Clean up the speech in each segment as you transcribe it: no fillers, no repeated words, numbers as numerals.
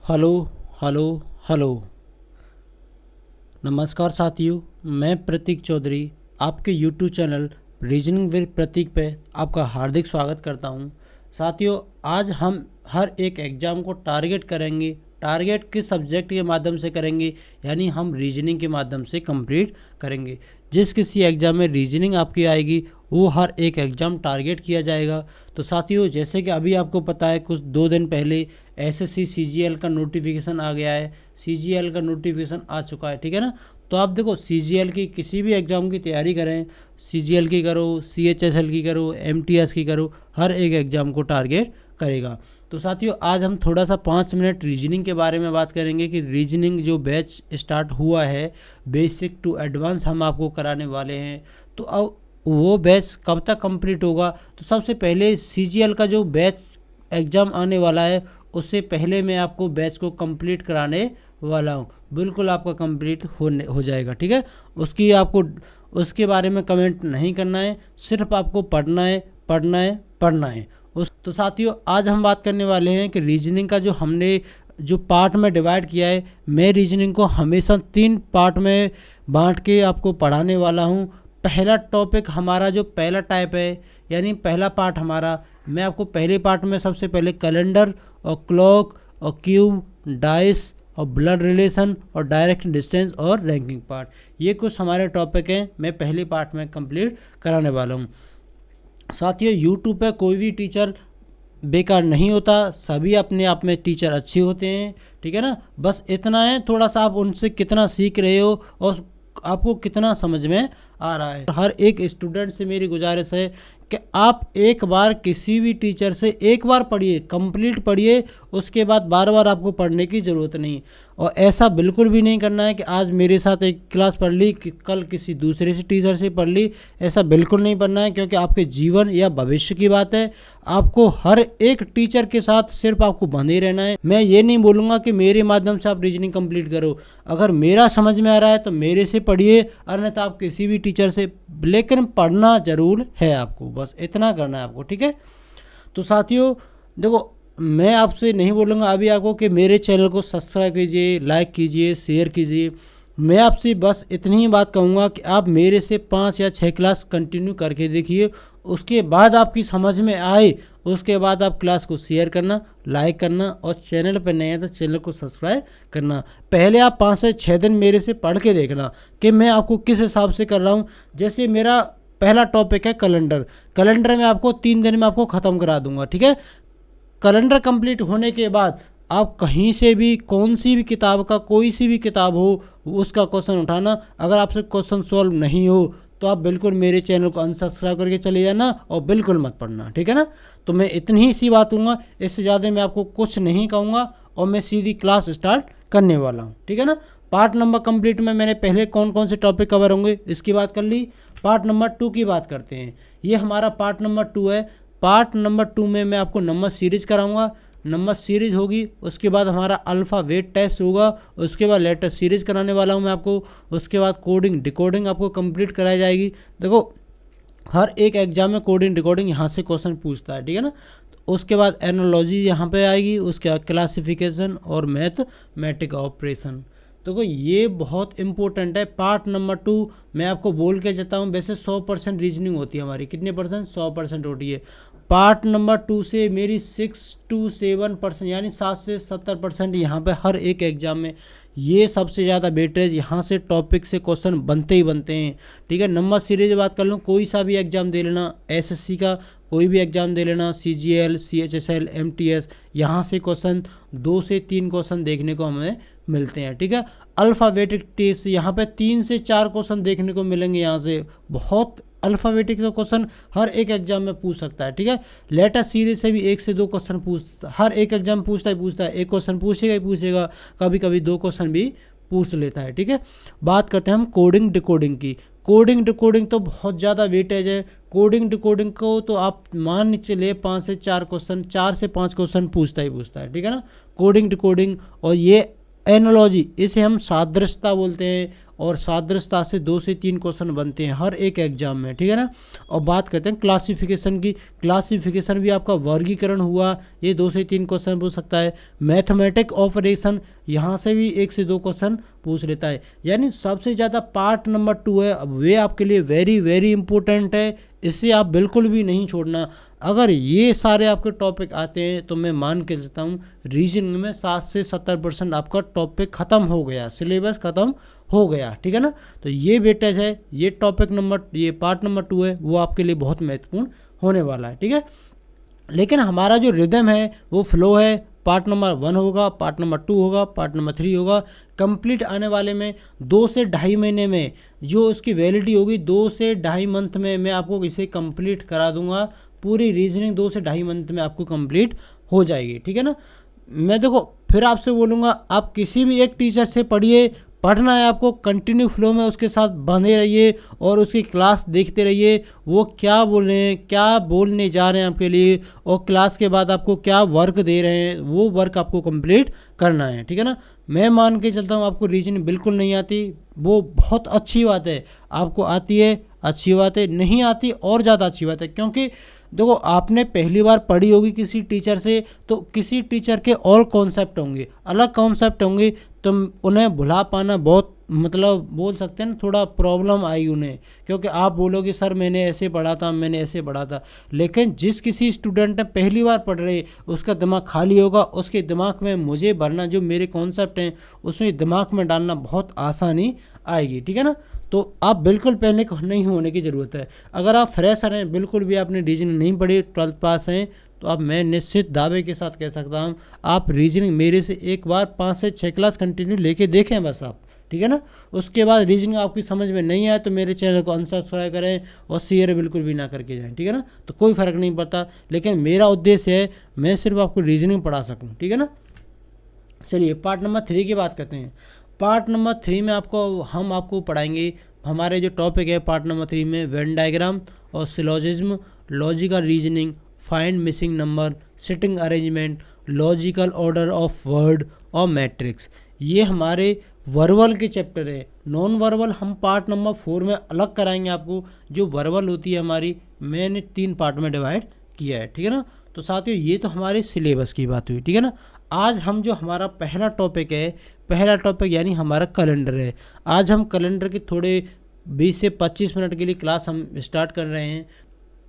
Hello hello hello. नमस्कार साथियों, मैं प्रतीक चौधरी आपके यूट्यूब चैनल रीजनिंग विद प्रतीक पे आपका हार्दिक स्वागत करता हूं। साथियों, आज हम हर एक एग्ज़ाम को टारगेट करेंगे। टारगेट किस सब्जेक्ट के माध्यम से करेंगे, यानी हम रीजनिंग के माध्यम से कंप्लीट करेंगे। जिस किसी एग्ज़ाम में रीजनिंग आपकी आएगी वो हर एक एग्ज़ाम टारगेट किया जाएगा। तो साथियों, जैसे कि अभी आपको पता है कुछ 2 दिन पहले एसएससी सीजीएल का नोटिफिकेशन आ गया है। सीजीएल का नोटिफिकेशन आ चुका है, ठीक है ना। तो आप देखो, सीजीएल की किसी भी एग्ज़ाम की तैयारी करें, सीजीएल की करो, सीएचएसएल की करो, एमटीएस की करो, हर एक एग्ज़ाम को टारगेट करेगा। तो साथियों, आज हम थोड़ा सा 5 मिनट रीजनिंग के बारे में बात करेंगे कि रीजनिंग जो बैच स्टार्ट हुआ है बेसिक टू एडवांस हम आपको कराने वाले हैं। तो अब वो बैच कब तक कंप्लीट होगा, तो सबसे पहले सीजीएल का जो बैच एग्ज़ाम आने वाला है उससे पहले मैं आपको बैच को कंप्लीट कराने वाला हूँ। बिल्कुल आपका कंप्लीट हो जाएगा, ठीक है। उसकी आपको उसके बारे में कमेंट नहीं करना है, सिर्फ आपको पढ़ना है पढ़ना है पढ़ना है। तो साथियों, आज हम बात करने वाले हैं कि रीजनिंग का जो हमने जो पार्ट में डिवाइड किया है, मैं रीजनिंग को हमेशा 3 पार्ट में बांट के आपको पढ़ाने वाला हूँ। पहला टॉपिक हमारा जो पहला टाइप है, यानी पहला पार्ट हमारा, मैं आपको पहले पार्ट में सबसे पहले कैलेंडर और क्लॉक और क्यूब, डाइस और ब्लड रिलेशन और डायरेक्ट डिस्टेंस और रैंकिंग पार्ट, ये कुछ हमारे टॉपिक हैं मैं पहले पार्ट में कंप्लीट कराने वाला हूँ। साथियों, यूट्यूब पे कोई भी टीचर बेकार नहीं होता, सभी अपने आप में टीचर अच्छे होते हैं, ठीक है ना। बस इतना है, थोड़ा सा आप उनसे कितना सीख रहे हो और आपको कितना समझ में आ रहा है। हर एक स्टूडेंट से मेरी गुजारिश है कि आप एक बार किसी भी टीचर से एक बार पढ़िए, कंप्लीट पढ़िए, उसके बाद बार बार आपको पढ़ने की ज़रूरत नहीं। और ऐसा बिल्कुल भी नहीं करना है कि आज मेरे साथ एक क्लास पढ़ ली कि कल किसी दूसरे से टीचर से पढ़ ली, ऐसा बिल्कुल नहीं पढ़ना है, क्योंकि आपके जीवन या भविष्य की बात है। आपको हर एक टीचर के साथ सिर्फ आपको बंधे रहना है। मैं ये नहीं बोलूँगा कि मेरे माध्यम से आप रीजनिंग कंप्लीट करो, अगर मेरा समझ में आ रहा है तो मेरे से पढ़िए, अन्यथा आप किसी भी टीचर से, लेकिन पढ़ना जरूर है आपको, बस इतना करना है आपको, ठीक है। तो साथियों देखो, मैं आपसे नहीं बोलूँगा अभी आपको कि मेरे चैनल को सब्सक्राइब कीजिए, लाइक कीजिए, शेयर कीजिए। मैं आपसे बस इतनी ही बात कहूँगा कि आप मेरे से 5 या 6 क्लास कंटिन्यू करके देखिए, उसके बाद आपकी समझ में आए, उसके बाद आप क्लास को शेयर करना, लाइक करना, और चैनल पर नए हैं तो चैनल को सब्सक्राइब करना। पहले आप 5 से 6 दिन मेरे से पढ़ के देखना कि मैं आपको किस हिसाब से कर रहा हूँ। जैसे मेरा पहला टॉपिक है कैलेंडर, कैलेंडर में आपको 3 दिन में आपको ख़त्म करा दूंगा, ठीक है। कैलेंडर कंप्लीट होने के बाद आप कहीं से भी, कौन सी भी किताब का, कोई सी भी किताब हो, उसका क्वेश्चन उठाना। अगर आपसे क्वेश्चन सॉल्व नहीं हो तो आप बिल्कुल मेरे चैनल को अनसब्सक्राइब करके चले जाना और बिल्कुल मत पढ़ना, ठीक है ना। तो मैं इतनी ही सी बात कहूँगा, इससे ज़्यादा मैं आपको कुछ नहीं कहूँगा और मैं सीधी क्लास स्टार्ट करने वाला हूँ, ठीक है ना। पार्ट नंबर कंप्लीट में मैंने पहले कौन कौन से टॉपिक कवर होंगे इसकी बात कर ली। पार्ट नंबर 2 की बात करते हैं। ये हमारा पार्ट नंबर 2 है। पार्ट नंबर 2 में मैं आपको नंबर सीरीज कराऊंगा, नंबर सीरीज होगी, उसके बाद हमारा अल्फ़ाबेट टेस्ट होगा, उसके बाद लेटर सीरीज कराने वाला हूं मैं आपको, उसके बाद कोडिंग डिकोडिंग आपको कंप्लीट कराई जाएगी। देखो, हर एक एग्जाम में कोडिंग डिकोडिंग यहाँ से क्वेश्चन पूछता है, ठीक है ना। तो उसके बाद एनालॉजी यहाँ पे आएगी, उसके बाद क्लासिफिकेशन और मैथमेटिक ऑपरेशन। देखो, ये बहुत इंपॉर्टेंट है। पार्ट नंबर 2 मैं आपको बोल के जाता हूँ, वैसे 100% रीजनिंग होती है हमारी, कितने परसेंट, 100% होती है। पार्ट नंबर 2 से मेरी 6 to 7% यानी 7 से 70% यहाँ पे हर एक एग्जाम में, ये सबसे ज़्यादा वेटेज, यहाँ से टॉपिक से क्वेश्चन बनते ही बनते हैं, ठीक है। नंबर सीरीज बात कर लूँ, कोई सा भी एग्जाम दे लेना, एसएससी का कोई भी एग्जाम दे लेना, सीजीएल, सीएचएसएल, एमटीएस, यहाँ से क्वेश्चन 2 से 3 क्वेश्चन देखने को हमें मिलते हैं, ठीक है। अल्फ़ाबेटिक टेस्ट यहाँ पे 3 से 4 क्वेश्चन देखने को मिलेंगे, यहाँ से बहुत अल्फ़ाबेटिक का क्वेश्चन हर एक एग्जाम में पूछ सकता है, ठीक है। लेटर सीरीज से भी 1 से 2 क्वेश्चन हर एक एग्जाम पूछता है, एक क्वेश्चन पूछेगा ही पूछेगा, कभी कभी 2 क्वेश्चन भी पूछ लेता है, ठीक है। बात करते हैं हम कोडिंग डिकोडिंग की। कोडिंग डिकोडिंग तो बहुत ज़्यादा वेटेज है। कोडिंग डिकोडिंग को तो आप मान चलिए 5 से 4 क्वेश्चन, 4 से 5 क्वेश्चन पूछता है, ठीक है ना। कोडिंग डिकोडिंग, और ये एनालॉजी, इसे हम सादृश्यता बोलते हैं, और सादृश्यता से 2 से 3 क्वेश्चन बनते हैं हर एक एग्जाम में, ठीक है ना। और बात करते हैं क्लासिफिकेशन की, क्लासिफिकेशन भी आपका वर्गीकरण हुआ, ये 2 से 3 क्वेश्चन पूछ सकता है। मैथमेटिक ऑपरेशन, यहाँ से भी 1 से 2 क्वेश्चन पूछ लेता है। यानी सबसे ज़्यादा पार्ट नंबर 2 है, अब वे आपके लिए वेरी वेरी इंपॉर्टेंट है, इससे आप बिल्कुल भी नहीं छोड़ना। अगर ये सारे आपके टॉपिक आते हैं तो मैं मान के चलता हूँ रीजनिंग में 60 से 70% आपका टॉपिक ख़त्म हो गया, सिलेबस ख़त्म हो गया, ठीक है ना। तो ये वेटेज है, ये टॉपिक नंबर, ये पार्ट नंबर 2 है, वो आपके लिए बहुत महत्वपूर्ण होने वाला है, ठीक है। लेकिन हमारा जो रिदम है वो फ्लो है, पार्ट नंबर 1 होगा, पार्ट नंबर 2 होगा, पार्ट नंबर 3 होगा। कंप्लीट आने वाले में 2 से ढाई महीने में जो उसकी वैलिडिटी होगी, 2 से ढाई मंथ में मैं आपको इसे कंप्लीट करा दूंगा। पूरी रीजनिंग 2 से ढाई मंथ में आपको कंप्लीट हो जाएगी, ठीक है ना। मैं देखो फिर आपसे बोलूँगा, आप किसी भी एक टीचर से पढ़िए, पढ़ना है आपको कंटिन्यू फ्लो में उसके साथ बंधे रहिए और उसकी क्लास देखते रहिए, वो क्या बोल रहे हैं, क्या बोलने जा रहे हैं आपके लिए, और क्लास के बाद आपको क्या वर्क दे रहे हैं, वो वर्क आपको कंप्लीट करना है, ठीक है ना। मैं मान के चलता हूँ आपको रीजनिंग बिल्कुल नहीं आती, वो बहुत अच्छी बात है, आपको आती है अच्छी बात है, नहीं आती और ज़्यादा अच्छी बात है। क्योंकि देखो आपने पहली बार पढ़ी होगी किसी टीचर से, तो किसी टीचर के और कॉन्सेप्ट होंगे, अलग कॉन्सेप्ट होंगे, तो उन्हें भुला पाना बहुत, मतलब बोल सकते हैं ना, थोड़ा प्रॉब्लम आई उन्हें, क्योंकि आप बोलोगे सर मैंने ऐसे पढ़ा था, मैंने ऐसे पढ़ा था। लेकिन जिस किसी स्टूडेंट ने पहली बार पढ़ रहे, उसका दिमाग खाली होगा, उसके दिमाग में मुझे भरना, जो मेरे कॉन्सेप्ट हैं उसमें दिमाग में डालना बहुत आसानी आएगी, ठीक है ना। तो आप बिल्कुल पहले नहीं होने की ज़रूरत है। अगर आप फ्रेशर हैं, बिल्कुल भी आपने रीजनिंग नहीं पढ़ी, 12th पास हैं, तो अब मैं निश्चित दावे के साथ कह सकता हूँ आप रीजनिंग मेरे से एक बार 5 से 6 क्लास कंटिन्यू लेके देखें बस आप, ठीक है ना। उसके बाद रीजनिंग आपकी समझ में नहीं आए तो मेरे चैनल को अनसब्सक्राइब करें और शेयर बिल्कुल भी ना करके जाएं, ठीक है ना। तो कोई फ़र्क नहीं पड़ता, लेकिन मेरा उद्देश्य है मैं सिर्फ आपको रीजनिंग पढ़ा सकूँ, ठीक है ना। चलिए पार्ट नंबर 3 की बात करते हैं। पार्ट नंबर 3 में हम आपको पढ़ाएंगे, हमारे जो टॉपिक है पार्ट नंबर 3 में वेन डायग्राम और syllogism, logical reasoning, find missing number, sitting arrangement, logical order of word और मैट्रिक्स। ये हमारे वर्बल के चैप्टर है। नॉन वर्बल हम पार्ट नंबर 4 में अलग कराएंगे आपको। जो वर्बल होती है हमारी, मैंने 3 पार्ट में डिवाइड किया है, ठीक है ना। तो साथियों ये तो हमारे सिलेबस की बात हुई, ठीक है ना। आज हम जो हमारा पहला टॉपिक है, पहला टॉपिक यानी हमारा कैलेंडर है। आज हम कैलेंडर के थोड़े 20 से 25 मिनट के लिए क्लास हम स्टार्ट कर रहे हैं।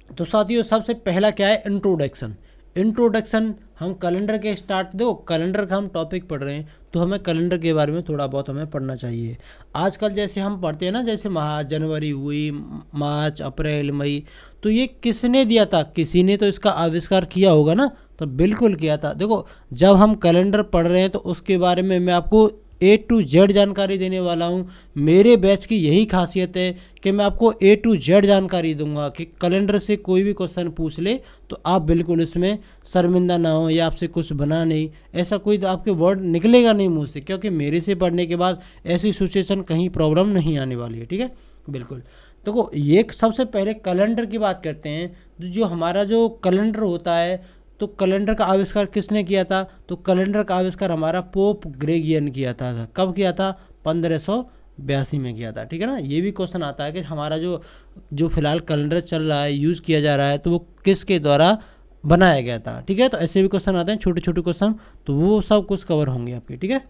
तो साथियों सबसे पहला क्या है, इंट्रोडक्शन। इंट्रोडक्शन हम कैलेंडर के स्टार्ट, देखो कैलेंडर का हम टॉपिक पढ़ रहे हैं तो हमें कैलेंडर के बारे में थोड़ा बहुत हमें पढ़ना चाहिए। आजकल जैसे हम पढ़ते हैं ना, जैसे जनवरी हुई, मार्च, अप्रैल, मई, तो ये किसने दिया था, किसी ने तो इसका आविष्कार किया होगा ना, तो बिल्कुल किया था। देखो जब हम कैलेंडर पढ़ रहे हैं तो उसके बारे में मैं आपको A to Z जानकारी देने वाला हूँ। मेरे बैच की यही खासियत है कि मैं आपको A to Z जानकारी दूंगा कि कैलेंडर से कोई भी क्वेश्चन पूछ ले तो आप बिल्कुल इसमें शर्मिंदा ना हो या आपसे कुछ बना नहीं, ऐसा कोई आपके वर्ड निकलेगा नहीं मुँह से, क्योंकि मेरे से पढ़ने के बाद ऐसी सिचुएशन कहीं प्रॉब्लम नहीं आने वाली है, ठीक है। बिल्कुल देखो ये सबसे पहले कैलेंडर की बात करते हैं। जो हमारा जो कैलेंडर होता है, तो कैलेंडर का आविष्कार किसने किया था, तो कैलेंडर का आविष्कार हमारा पोप ग्रेगियन किया था। कब किया था, 1582 में किया था, ठीक है ना। ये भी क्वेश्चन आता है कि हमारा जो फिलहाल कैलेंडर चल रहा है, यूज़ किया जा रहा है, तो वो किसके द्वारा बनाया गया था, ठीक है। तो ऐसे भी क्वेश्चन आते हैं छोटे छोटे क्वेश्चन, तो वो सब कुछ कवर होंगे आपके, ठीक है।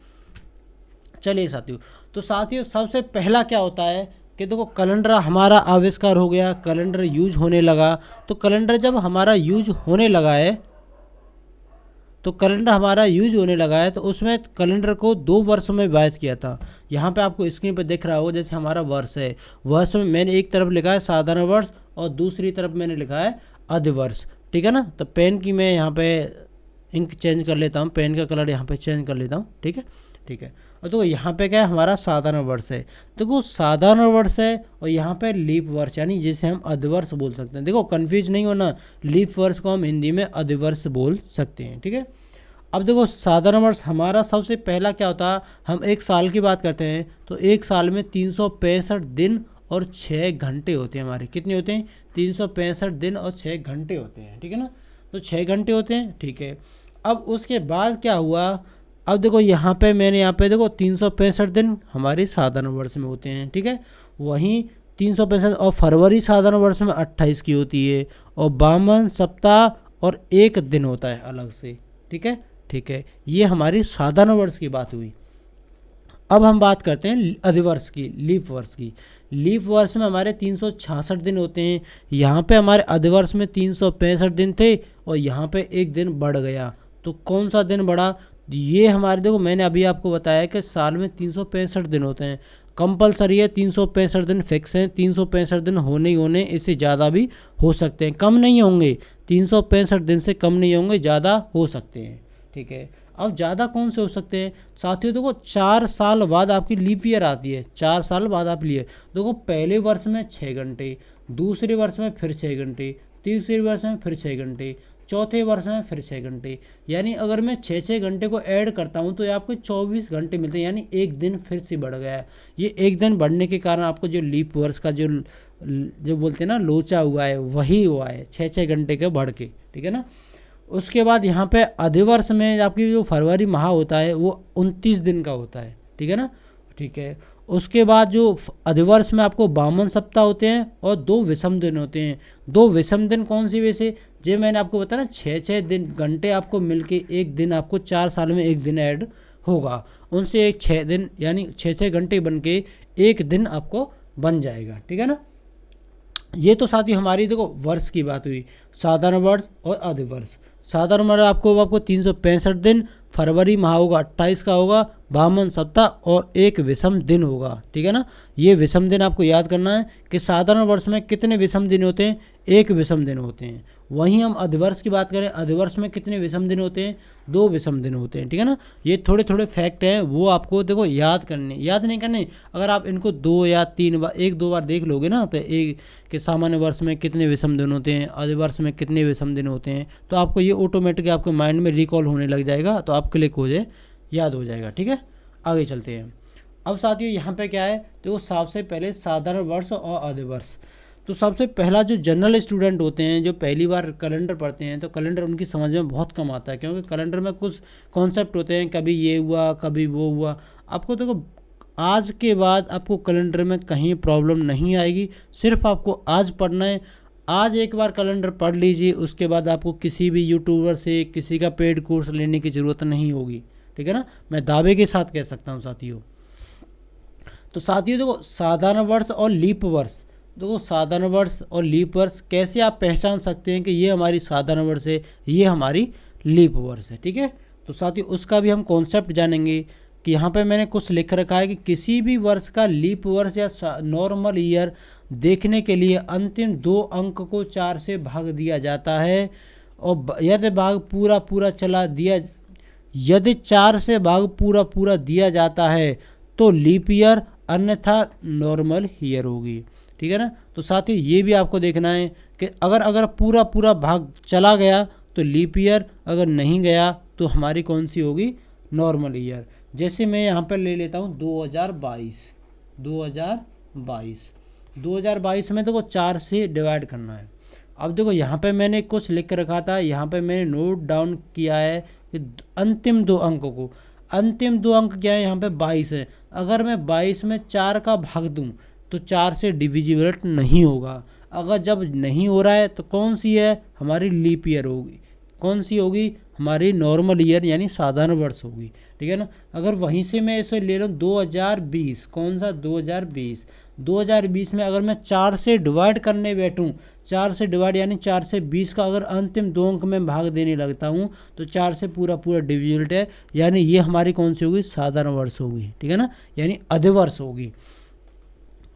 चलिए साथियों, तो साथियों सबसे पहला क्या होता है कि देखो कैलेंडर हमारा आविष्कार हो गया, कैलेंडर यूज होने लगा। तो कैलेंडर जब हमारा यूज होने लगा है, तो कैलेंडर हमारा यूज होने लगा है, तो उसमें कैलेंडर को 2 वर्षों में विभाजित किया था। यहाँ पे आपको स्क्रीन पे दिख रहा होगा, जैसे हमारा वर्ष है, वर्ष में मैंने एक तरफ लिखा है साधारण वर्ष और दूसरी तरफ मैंने लिखा है अधिवर्ष, ठीक है ना। तो पेन की मैं यहाँ पे इंक चेंज कर लेता हूँ, पेन का कलर यहाँ पे चेंज कर लेता हूँ, ठीक है, ठीक है। और तो यहाँ पे क्या है, हमारा साधारण वर्ष है। देखो साधारण वर्ष है और यहाँ पे लीप वर्ष, यानी जिसे हम अधिवर्ष बोल सकते हैं। देखो कंफ्यूज नहीं होना, लीप वर्ष को हम हिंदी में अधिवर्ष बोल सकते हैं, ठीक है। अब देखो साधारण वर्ष हमारा सबसे पहला क्या होता है, हम एक साल की बात करते हैं तो एक साल में 365 दिन और 6 घंटे होते हैं हमारे। कितने होते हैं, 365 दिन और 6 घंटे होते हैं, ठीक है ना। तो 6 घंटे होते हैं, ठीक है। अब उसके बाद क्या हुआ, अब देखो यहाँ पे मैंने यहाँ पे देखो 365 दिन हमारे साधारण वर्ष में होते हैं, ठीक है। वहीं 365 और फरवरी साधारण वर्ष में 28 की होती है, और 52 सप्ताह और एक दिन होता है अलग से, ठीक है। ठीक है, ये हमारी साधारण वर्ष की बात हुई। अब हम बात करते हैं अधिवर्ष की, लीप वर्ष की। लीप वर्ष में हमारे 366 दिन होते हैं। यहाँ पे हमारे अधिवर्ष में 365 दिन थे और यहाँ पे एक दिन बढ़ गया। तो कौन सा दिन बढ़ा? ये हमारे, देखो मैंने अभी आपको बताया कि साल में 365 दिन होते हैं, कंपलसरी है 365 दिन फिक्स हैं। 365 दिन होने ही होने, इससे ज़्यादा भी हो सकते हैं, कम नहीं होंगे। 365 दिन से कम नहीं होंगे, ज़्यादा हो सकते हैं, ठीक है। अब ज़्यादा कौन से हो सकते हैं साथियों? देखो 4 साल बाद आपकी लीप ईयर आती है, 4 साल बाद आप लिए। देखो पहले वर्ष में 6 घंटे, दूसरे वर्ष में फिर 6 घंटे, तीसरे वर्ष में फिर 6 घंटे, चौथे वर्ष में फिर 6 घंटे। यानी अगर मैं 6 घंटे को ऐड करता हूँ तो ये आपको 24 घंटे मिलते हैं, यानी एक दिन फिर से बढ़ गया है। ये एक दिन बढ़ने के कारण आपको जो लीप वर्ष का जो बोलते हैं ना लोचा हुआ है, वही हुआ है 6 घंटे के बढ़ के, ठीक है ना। उसके बाद यहाँ पे अधिवर्ष में आपकी जो फरवरी माह होता है वो 29 दिन का होता है, ठीक है ना, ठीक है। उसके बाद जो अधिवर्ष में आपको 52 सप्ताह होते हैं और 2 विषम दिन होते हैं। 2 विषम दिन कौन सी वैसे, जो मैंने आपको बताया ना 6 दिन घंटे आपको मिलके एक दिन आपको 4 साल में एक दिन ऐड होगा, उनसे एक 6 दिन यानी 6 घंटे बन के एक दिन आपको बन जाएगा, ठीक है ना। ये तो साथ ही हमारी देखो वर्ष की बात हुई, साधारण वर्ष और अधिवर्ष। साधारण वर्ष आपको 365 दिन, फरवरी माह होगा 28 का होगा, 52 सप्ताह और एक विषम दिन होगा, ठीक है ना। ये विषम दिन आपको याद करना है कि साधारण वर्ष में कितने विषम दिन होते हैं, एक विषम दिन होते हैं। वहीं हम अधिवर्ष की बात करें, अधिवर्ष में कितने विषम दिन होते हैं, 2 विषम दिन होते हैं, ठीक है ना। ये थोड़े थोड़े फैक्ट हैं, वो आपको देखो याद करने, याद नहीं करने। अगर आप इनको 2 या 3 बार, 1-2 बार देख लोगे ना, तो एक कि सामान्य वर्ष में कितने विषम दिन होते हैं, अधिवर्ष में कितने विषम दिन होते हैं, तो आपको ये ऑटोमेटिक आपके माइंड में रिकॉल होने लग जाएगा, तो आप क्लिक हो जाए, याद हो जाएगा, ठीक है। आगे चलते हैं। अब साथियों यहाँ पे क्या है, तो सबसे पहले साधारण वर्ष और अधिवर्ष। तो सबसे पहला जो जनरल स्टूडेंट होते हैं, जो पहली बार कैलेंडर पढ़ते हैं, तो कैलेंडर उनकी समझ में बहुत कम आता है, क्योंकि कैलेंडर में कुछ कॉन्सेप्ट होते हैं, कभी ये हुआ कभी वो हुआ। आपको देखो आज के बाद आपको कैलेंडर में कहीं प्रॉब्लम नहीं आएगी, सिर्फ आपको आज पढ़ना है। आज एक बार कैलेंडर पढ़ लीजिए, उसके बाद आपको किसी भी यूट्यूबर से किसी का पेड कोर्स लेने की ज़रूरत नहीं होगी, ठीक है ना। मैं दावे के साथ कह सकता हूँ साथियों। तो साथियों देखो साधारण वर्ष और लीप वर्ष, देखो साधारण वर्ष और लीप वर्ष कैसे आप पहचान सकते हैं कि ये हमारी साधारण वर्ष है, ये हमारी लीप वर्ष है, ठीक है। तो साथियों उसका भी हम कॉन्सेप्ट जानेंगे कि यहाँ पे मैंने कुछ लिख रखा है कि किसी भी वर्ष का लीप वर्ष या नॉर्मल ईयर देखने के लिए अंतिम 2 अंक को 4 से भाग दिया जाता है, और यदि भाग पूरा पूरा चला दिया, यदि 4 से भाग पूरा पूरा दिया जाता है तो लीप ईयर, अन्यथा नॉर्मल ईयर होगी, ठीक है ना। तो साथ ही ये भी आपको देखना है कि अगर पूरा पूरा भाग चला गया तो लीप ईयर, अगर नहीं गया तो हमारी कौन सी होगी, नॉर्मल ईयर। जैसे मैं यहाँ पर ले लेता हूँ 2022 में देखो 4 से डिवाइड करना है। अब देखो यहाँ पे मैंने कुछ लिख रखा था, यहाँ पे मैंने नोट डाउन किया है कि अंतिम 2 अंक को, अंतिम 2 अंक क्या है, यहाँ पे 22 है। अगर मैं 22 में 4 का भाग दूँ तो 4 से डिविजिबल नहीं होगा। अगर जब नहीं हो रहा है तो कौन सी है, हमारी लीप ईयर होगी। कौन सी होगी, हमारी नॉर्मल ईयर यानी साधारण वर्ष होगी, ठीक है ना। अगर वहीं से मैं इसे ले लूँ 2020, कौन सा 2020 में अगर मैं 4 से डिवाइड करने बैठूँ, 4 से डिवाइड यानी 4 से 20 का अगर अंतिम 2 अंक में भाग देने लगता हूँ तो 4 से पूरा पूरा डिविजिबल है, यानी ये हमारी कौन सी होगी, साधारण वर्ष होगी, ठीक है ना, यानी अधिवर्ष होगी।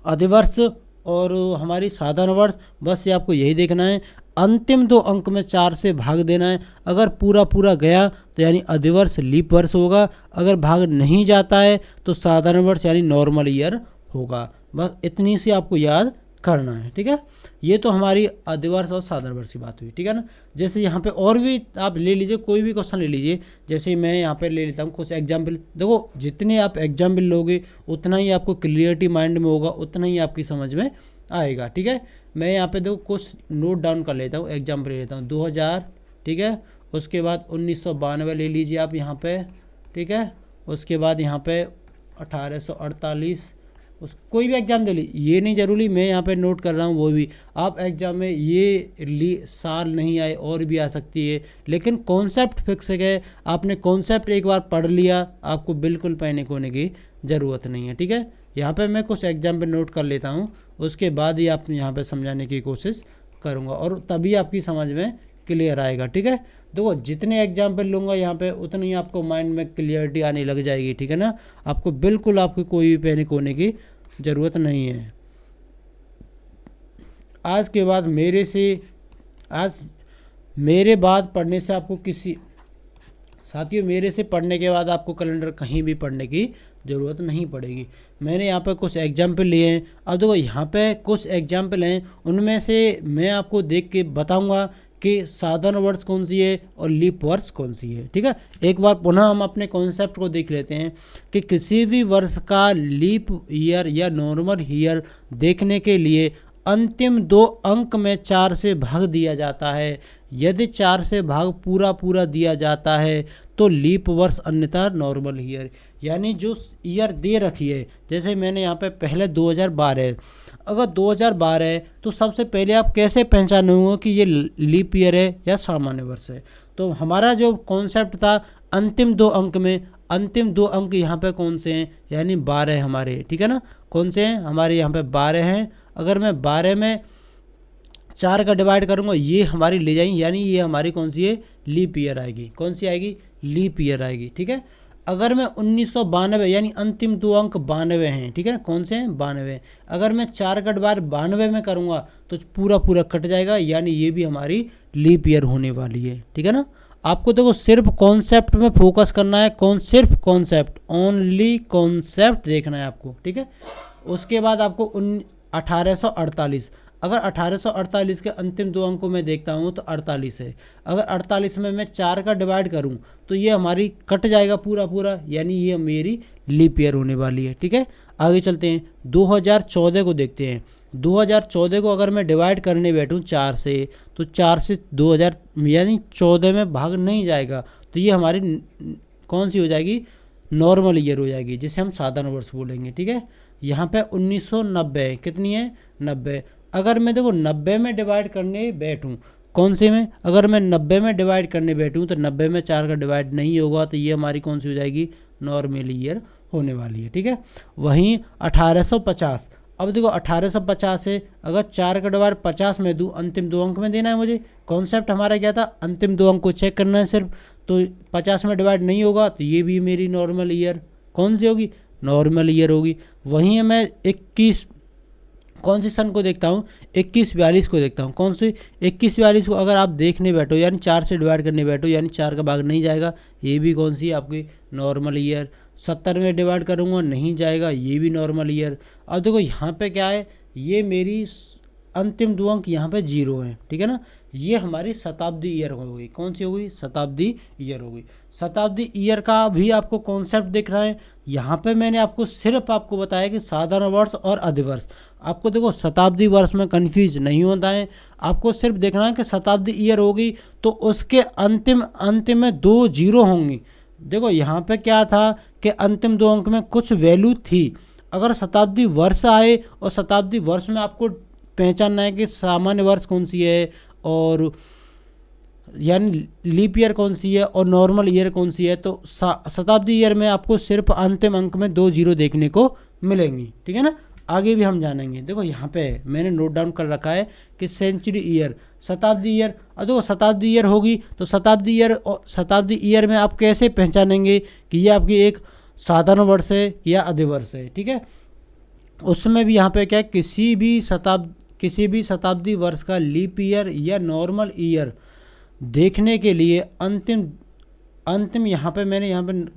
अधिवर्ष और हमारी साधारण वर्ष, बस ये आपको यही देखना है, अंतिम 2 अंक में 4 से भाग देना है। अगर पूरा पूरा गया तो यानी अधिवर्ष लीप वर्ष होगा, अगर भाग नहीं जाता है तो साधारण वर्ष यानी नॉर्मल ईयर होगा। बस इतनी सी आपको याद करना है, ठीक है। ये तो हमारी अधिवर्ष और साधारण वर्ष की बात हुई, ठीक है ना। जैसे यहाँ पे और भी आप ले लीजिए, कोई भी क्वेश्चन ले लीजिए। जैसे मैं यहाँ पे ले लेता हूँ कुछ एग्जाम्पल। देखो जितने आप एग्जाम्पल लोगे उतना ही आपको क्लियरिटी माइंड में होगा, उतना ही आपकी समझ में आएगा, ठीक है। मैं यहाँ पे देखो कुछ नोट डाउन कर लेता हूँ, एग्जाम्पल ले लेता हूँ 2000, ठीक है। उसके बाद 1992 ले लीजिए आप यहाँ पे, ठीक है। उसके बाद यहाँ पे 1848, उस कोई भी एग्ज़ाम दे ली, ये नहीं ज़रूरी मैं यहाँ पे नोट कर रहा हूँ, वो भी आप एग्ज़ाम में ये साल नहीं आए और भी आ सकती है, लेकिन कॉन्सेप्ट फिक्स है। आपने कॉन्सेप्ट एक बार पढ़ लिया, आपको बिल्कुल पैनिक होने की ज़रूरत नहीं है, ठीक है। यहाँ पे मैं कुछ एग्जाम्पल नोट कर लेता हूँ, उसके बाद ही आप यहाँ पे समझाने की कोशिश करूँगा और तभी आपकी समझ में क्लियर आएगा, ठीक है। देखो जितने एग्जाम्पल लूँगा यहाँ पे उतनी ही आपको माइंड में क्लियरिटी आने लग जाएगी, ठीक है ना। आपको बिल्कुल आपकी कोई भी पैनिक होने की ज़रूरत नहीं है। आज के बाद मेरे बाद पढ़ने से आपको साथियों मेरे से पढ़ने के बाद आपको कैलेंडर कहीं भी पढ़ने की ज़रूरत नहीं पड़ेगी। मैंने यहाँ पर कुछ एग्जाम्पल लिए हैं। अब देखो यहाँ पे कुछ एग्जाम्पल हैं, उनमें से मैं आपको देख के बताऊँगा कि साधारण वर्ष कौन सी है और लीप वर्ष कौन सी है, ठीक है। एक बार पुनः हम अपने कॉन्सेप्ट को देख लेते हैं कि किसी भी वर्ष का लीप ईयर या नॉर्मल ईयर देखने के लिए अंतिम 2 अंक में 4 से भाग दिया जाता है। यदि 4 से भाग पूरा दिया जाता है तो लीप वर्ष, अन्यथा नॉर्मल ईयर। यानी जो ईयर दे रखी है, जैसे मैंने यहाँ पे पहले 2012, अगर 2012 है तो सबसे पहले आप कैसे पहचानोगे कि ये लीप ईयर है या सामान्य वर्ष है। तो हमारा जो कॉन्सेप्ट था अंतिम 2 अंक में, अंतिम 2 अंक यहाँ पे कौन से हैं, यानी 12 हमारे, ठीक है ना। कौन से हैं हमारे यहाँ पे 12 हैं। अगर मैं 12 में 4 का डिवाइड करूँगा, ये हमारी ले जाएंगी, यानी ये हमारी कौन सी है, लीप ईयर आएगी। कौन सी आएगी, लीप ईयर आएगी, ठीक है। अगर मैं 1992, यानी अंतिम 2 अंक 92 हैं, ठीक है ना, कौन से हैं, 92। अगर मैं 4 का डिवाइड 92 में करूँगा तो पूरा कट जाएगा, यानी ये भी हमारी लीप ईयर होने वाली है, ठीक है ना। आपको देखो सिर्फ कॉन्सेप्ट में फोकस करना है, सिर्फ कॉन्सेप्ट, ओनली कॉन्सेप्ट देखना है आपको, ठीक है। उसके बाद आपको 1848, अगर 1848 के अंतिम 2 अंकों में देखता हूँ तो 48 है। अगर 48 में मैं 4 का डिवाइड करूँ तो ये हमारी कट जाएगा पूरा, यानी ये मेरी लीप ईयर होने वाली है, ठीक है। आगे चलते हैं, 2014 को देखते हैं। 2014 को अगर मैं डिवाइड करने बैठूँ 4 से, तो 4 से 2000 यानी 14 में भाग नहीं जाएगा, तो ये हमारी कौन सी हो जाएगी, नॉर्मल ईयर हो जाएगी, जिसे हम साधारण वर्ष बोलेंगे, ठीक है। यहाँ पे 1990 कितनी है, 90। अगर मैं देखो 90 में डिवाइड करने बैठूँ, कौन से में, अगर मैं 90 में डिवाइड करने बैठूँ तो 90 में 4 का डिवाइड नहीं होगा, तो ये हमारी कौन सी हो जाएगी, नॉर्मल ईयर होने वाली है, ठीक है। वहीं 1850, अब देखो 1850 से अगर 4 का डिवाइड 50 में दूँ, अंतिम 2 अंक में देना है मुझे। कॉन्सेप्ट हमारा क्या था, अंतिम 2 अंक को चेक करना है सिर्फ, तो 50 में डिवाइड नहीं होगा, तो ये भी मेरी नॉर्मल ईयर कौन सी होगी, नॉर्मल ईयर होगी। वहीं मैं 21 कौन सी सन को देखता हूँ, 2142 को देखता हूँ। कौन सी 2142 को अगर आप देखने बैठो, यानी 4 से डिवाइड करने बैठो, यानी 4 का भाग नहीं जाएगा, ये भी कौन सी आपकी नॉर्मल ईयर। 70 में डिवाइड करूँगा, नहीं जाएगा, ये भी नॉर्मल ईयर। अब देखो यहाँ पे क्या है, ये मेरी अंतिम 2 अंक यहाँ पे 0 हैं, ठीक है ना। ये हमारी शताब्दी ईयर हो गई, कौन सी हो गई, शताब्दी ईयर हो गई। शताब्दी ईयर का भी आपको कॉन्सेप्ट दिख रहा है। यहाँ पे मैंने आपको बताया कि साधारण वर्ष और अधिवर्ष। आपको देखो शताब्दी वर्ष में कंफ्यूज नहीं होता है, आपको सिर्फ देखना है कि शताब्दी ईयर होगी तो उसके अंतिम में 2 0 होंगी। देखो यहाँ पे क्या था कि अंतिम 2 अंक में कुछ वैल्यू थी। अगर शताब्दी वर्ष आए और शताब्दी वर्ष में आपको पहचानना है कि सामान्य वर्ष कौन सी है और यानी लीप ईयर कौन सी है और नॉर्मल ईयर कौन सी है, तो शताब्दी ईयर में आपको सिर्फ अंतिम अंक में 2 0 देखने को मिलेंगी, ठीक है ना। आगे भी हम जानेंगे। देखो यहाँ पे मैंने नोट डाउन कर रखा है कि सेंचुरी ईयर, शताब्दी ईयर। अब देखो शताब्दी ईयर होगी तो शताब्दी ईयर में आप कैसे पहचानेंगे कि ये आपकी एक साधारण वर्ष है या अधिवर्ष है, ठीक है। उसमें भी यहाँ पे क्या है, किसी भी शताब्दी वर्ष का लीप ईयर या नॉर्मल ईयर देखने के लिए अंतिम यहाँ पे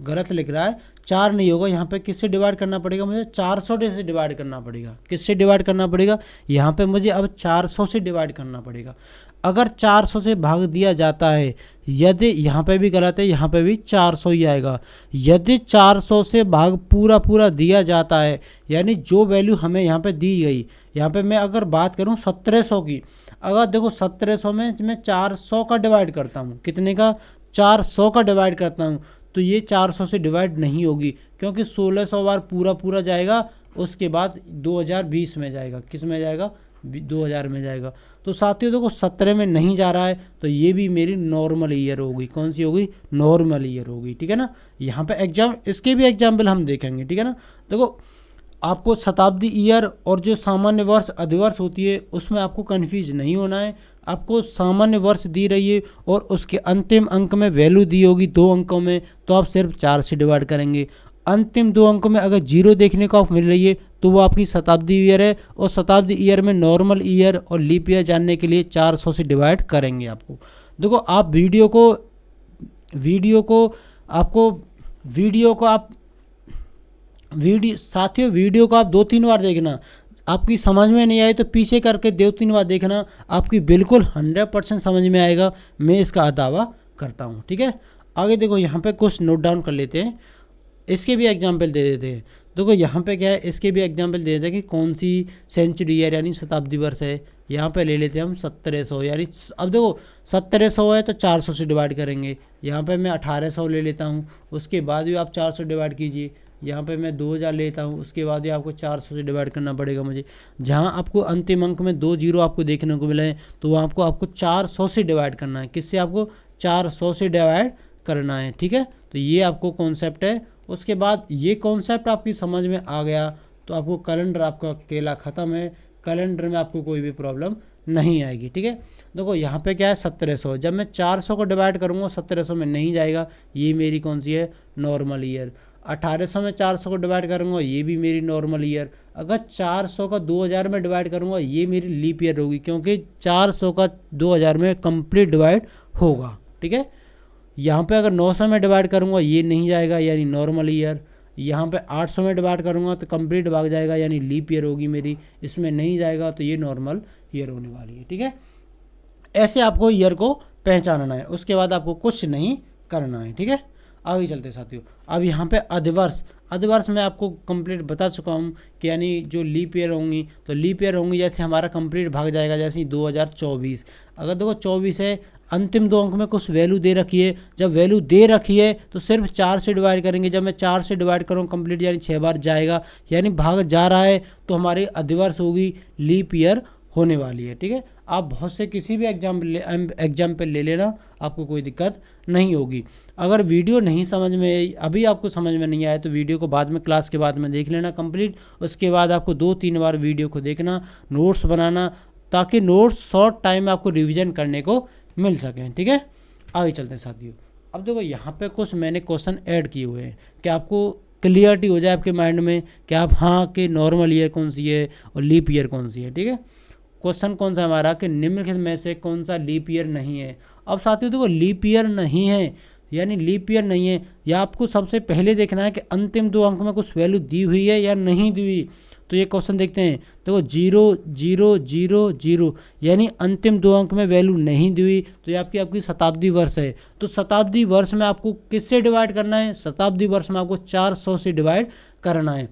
गलत लिख रहा है, 4 नहीं होगा, यहाँ पे किससे डिवाइड करना पड़ेगा मुझे, 400 से डिवाइड करना पड़ेगा। किससे डिवाइड करना पड़ेगा, यहाँ पे मुझे अब 400 से डिवाइड करना पड़ेगा। अगर 400 से भाग दिया जाता है, यदि यहाँ पे भी गलत है, यहाँ पे भी 400 ही आएगा। यदि 400 से भाग पूरा दिया जाता है, यानी जो वैल्यू हमें यहाँ पे दी गई, यहाँ पे मैं अगर बात करूँ 1700 की, अगर देखो 1700 में मैं 400 का डिवाइड करता हूँ, कितने का, 400 का डिवाइड करता हूँ, तो ये 400 से डिवाइड नहीं होगी, क्योंकि 1600 बार पूरा पूरा जाएगा, उसके बाद 2020 में जाएगा। किस में जाएगा? 2000 में जाएगा। तो साथियों देखो 17 में नहीं जा रहा है, तो ये भी मेरी नॉर्मल ईयर होगी। कौन सी होगी? नॉर्मल ईयर होगी। ठीक है ना। यहाँ पे एग्जाम, इसके भी एग्जाम्पल हम देखेंगे। ठीक है ना। देखो आपको शताब्दी ईयर और जो सामान्य वर्ष अधिवर्ष होती है उसमें आपको कन्फ्यूज नहीं होना है। आपको सामान्य वर्ष दी रही है और उसके अंतिम अंक में वैल्यू दी होगी 2 अंकों में, तो आप सिर्फ 4 से डिवाइड करेंगे। अंतिम 2 अंकों में अगर 0 देखने को आप मिल रही है तो वो आपकी शताब्दी ईयर है, और शताब्दी ईयर में नॉर्मल ईयर और लीप ईयर जानने के लिए 400 से डिवाइड करेंगे आपको। देखो आप वीडियो को साथियों वीडियो को आप 2-3 बार देखना। आपकी समझ में नहीं आई तो पीछे करके 2-3 बार देखना, आपकी बिल्कुल 100% समझ में आएगा, मैं इसका दावा करता हूँ। ठीक है। आगे देखो यहाँ पे कुछ नोट डाउन कर लेते हैं, इसके भी एग्जाम्पल दे देते हैं। देखो यहाँ पे क्या है, इसके भी एग्जाम्पल दे देते हैं कि कौन सी सेंचुरी ईयर यानी शताब्दी वर्ष है। यहाँ पे ले लेते हैं हम 1700, यानी अब देखो 1700 है तो 400 से डिवाइड करेंगे। यहाँ पे मैं 1800 ले लेता हूँ, उसके बाद भी आप 400 डिवाइड कीजिए। यहाँ पे मैं 2000 लेता हूँ, उसके बाद भी आपको 400 से डिवाइड करना पड़ेगा मुझे। जहाँ आपको अंतिम अंक में 2 जीरो आपको देखने को मिला है, तो वहाँ आपको 400 से डिवाइड करना है। किससे? आपको 400 से डिवाइड करना है। ठीक है। तो ये आपको कॉन्सेप्ट है। उसके बाद ये कॉन्सेप्ट आपकी समझ में आ गया तो आपको कैलेंडर आपका अकेला ख़त्म है। कैलेंडर में आपको कोई भी प्रॉब्लम नहीं आएगी। ठीक है। देखो यहाँ पे क्या है 1700, जब मैं 400 को डिवाइड करूँगा 1700 में नहीं जाएगा, ये मेरी कौन सी है? Normal year. 1800 में 400 को डिवाइड करूँगा, ये भी मेरी नॉर्मल ईयर। अगर 400 का 2000 में डिवाइड करूँगा, ये मेरी लीप ईयर होगी, क्योंकि 400 का 2000 में कंप्लीट डिवाइड होगा। ठीक है। यहाँ पे अगर 900 में डिवाइड करूँगा ये नहीं जाएगा, यानी नॉर्मल ईयर। यहाँ पे 800 में डिवाइड करूँगा तो कंप्लीट भाग जाएगा, यानी लीप ईयर होगी मेरी, इसमें नहीं जाएगा, तो ये नॉर्मल ईयर होने वाली है। ठीक है। ऐसे आपको ईयर को पहचानना है, उसके बाद आपको कुछ नहीं करना है। ठीक है। आगे चलते साथियों। अब यहाँ पे अधिवर्ष मैं आपको कंप्लीट बता चुका हूँ कि यानी जो लीप ईयर होंगी, तो लीप ईयर होंगी जैसे हमारा कंप्लीट भाग जाएगा, जैसे 2024। अगर देखो 24 है, अंतिम 2 अंक में कुछ वैल्यू दे रखी है, जब वैल्यू दे रखी है तो सिर्फ 4 से डिवाइड करेंगे। जब मैं 4 से डिवाइड करूँ कंप्लीट, यानी 6 बार जाएगा, यानी भाग जा रहा है, तो हमारी अधिवर्ष होगी, लीप ईयर होने वाली है। ठीक है। आप बहुत से किसी भी एग्जाम्पल ले लेना, आपको कोई दिक्कत नहीं होगी। अगर वीडियो नहीं समझ में, अभी आपको समझ में नहीं आया, तो वीडियो को बाद में, क्लास के बाद में देख लेना कंप्लीट। उसके बाद आपको 2-3 बार वीडियो को देखना, नोट्स बनाना, ताकि नोट्स शॉर्ट टाइम में आपको रिविजन करने को मिल सकें। ठीक है। आगे चलते हैं साथियों। अब देखो यहाँ पे कुछ मैंने क्वेश्चन ऐड किए हुए हैं कि आपको क्लियरिटी हो जाए आपके माइंड में कि आप हाँ कि नॉर्मल ईयर कौन सी है और लीप ईयर कौन सी है। ठीक है। क्वेश्चन कौन सा हमारा कि निम्नलिखित में से कौन सा लीप ईयर नहीं है। अब साथियों देखो लीप ईयर नहीं है, यानी लीप ईयर नहीं है, या आपको सबसे पहले देखना है कि अंतिम 2 अंक में कुछ वैल्यू दी हुई है या नहीं दी हुई। तो ये क्वेश्चन देखते हैं। देखो 0 0 0 0, यानी अंतिम 2 अंक में वैल्यू नहीं दी हुई, तो ये आपकी शताब्दी वर्ष है। तो शताब्दी वर्ष में आपको किससे डिवाइड करना है? शताब्दी वर्ष में आपको 400 से डिवाइड करना है।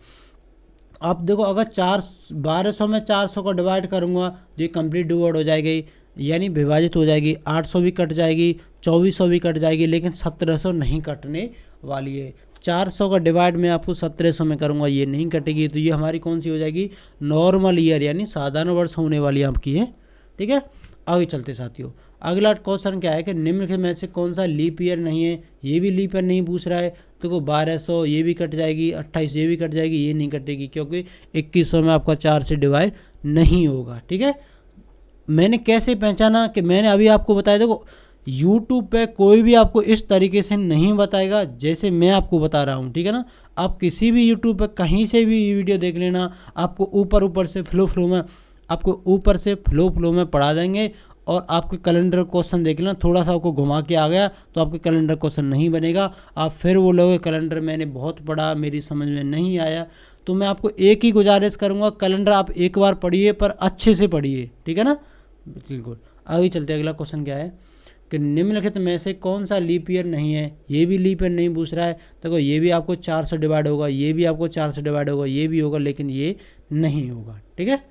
आप देखो अगर 1200 में 400 को डिवाइड करूँगा तो ये कंप्लीट डिवाइड हो जाएगी, यानी विभाजित हो जाएगी। 800 भी कट जाएगी, 2400 भी कट जाएगी, लेकिन 1700 नहीं कटने वाली है। 400 का डिवाइड मैं आपको 1700 में करूँगा, ये नहीं कटेगी, तो ये हमारी कौन सी हो जाएगी? नॉर्मल ईयर, यानी साधारण वर्ष होने वाली आपकी है। ठीक है। आगे चलते साथियों। अगला क्वेश्चन क्या है कि निम्नलिखित में से कौन सा लीप ईयर नहीं है। ये भी लीप ईयर नहीं पूछ रहा है। देखो 1200 ये भी कट जाएगी, 28 ये भी कट जाएगी, ये नहीं कटेगी, क्योंकि 2100 में आपका 4 से डिवाइड नहीं होगा। ठीक है। मैंने कैसे पहचाना कि मैंने अभी आपको बताया। देखो यूट्यूब पे कोई भी आपको इस तरीके से नहीं बताएगा जैसे मैं आपको बता रहा हूँ। ठीक है ना। आप किसी भी यूट्यूब पे कहीं से भी वीडियो देख लेना, आपको ऊपर से फ्लो में पढ़ा देंगे, और आपके कैलेंडर क्वेश्चन देख लेना, थोड़ा सा आपको घुमा के आ गया तो आपके कैलेंडर क्वेश्चन नहीं बनेगा। आप फिर वो लोग कैलेंडर मैंने बहुत पढ़ा, मेरी समझ में नहीं आया। तो मैं आपको एक ही गुजारिश करूँगा, कैलेंडर आप एक बार पढ़िए, पर अच्छे से पढ़िए। ठीक है ना। बिल्कुल। आगे चलते, अगला क्वेश्चन क्या है कि निम्नलिखित में से कौन सा लीप ईयर नहीं है। ये भी लीप ईयर नहीं पूछ रहा है। देखो ये भी आपको 4 से डिवाइड होगा, ये भी आपको 4 से डिवाइड होगा, ये भी होगा, लेकिन ये नहीं होगा। ठीक है।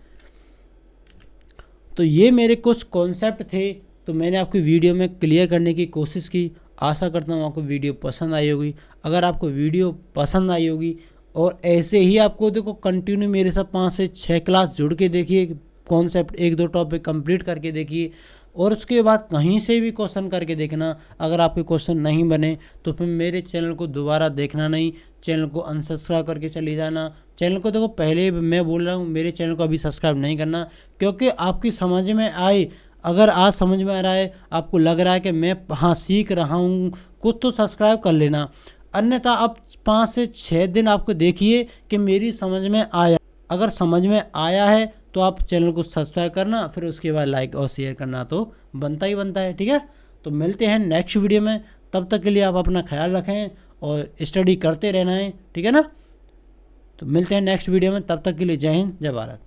तो ये मेरे कुछ कॉन्सेप्ट थे, तो मैंने आपकी वीडियो में क्लियर करने की कोशिश की। आशा करता हूँ आपको वीडियो पसंद आई होगी। अगर आपको वीडियो पसंद आई होगी और ऐसे ही आपको देखो कंटिन्यू मेरे साथ 5 से 6 क्लास जुड़ के देखिए, कॉन्सेप्ट 1-2 टॉपिक कंप्लीट करके देखिए और उसके बाद कहीं से भी क्वेश्चन करके देखना। अगर आपके क्वेश्चन नहीं बने तो फिर मेरे चैनल को दोबारा देखना नहीं, चैनल को अनसब्सक्राइब करके चले जाना। चैनल को देखो पहले मैं बोल रहा हूँ मेरे चैनल को अभी सब्सक्राइब नहीं करना, क्योंकि आपकी समझ में आए, अगर आज समझ में आ रहा है, आपको लग रहा है कि मैं हाँ सीख रहा हूँ कुछ, तो सब्सक्राइब कर लेना। अन्यथा आप 5 से 6 दिन आपको देखिए कि मेरी समझ में आया। अगर समझ में आया है तो आप चैनल को सब्सक्राइब करना, फिर उसके बाद लाइक और शेयर करना तो बनता ही बनता है। ठीक है, तो मिलते हैं नेक्स्ट वीडियो में। तब तक के लिए आप अपना ख्याल रखें और स्टडी करते रहना है। ठीक है ना, तो मिलते हैं नेक्स्ट वीडियो में। तब तक के लिए जय हिंद, जय भारत।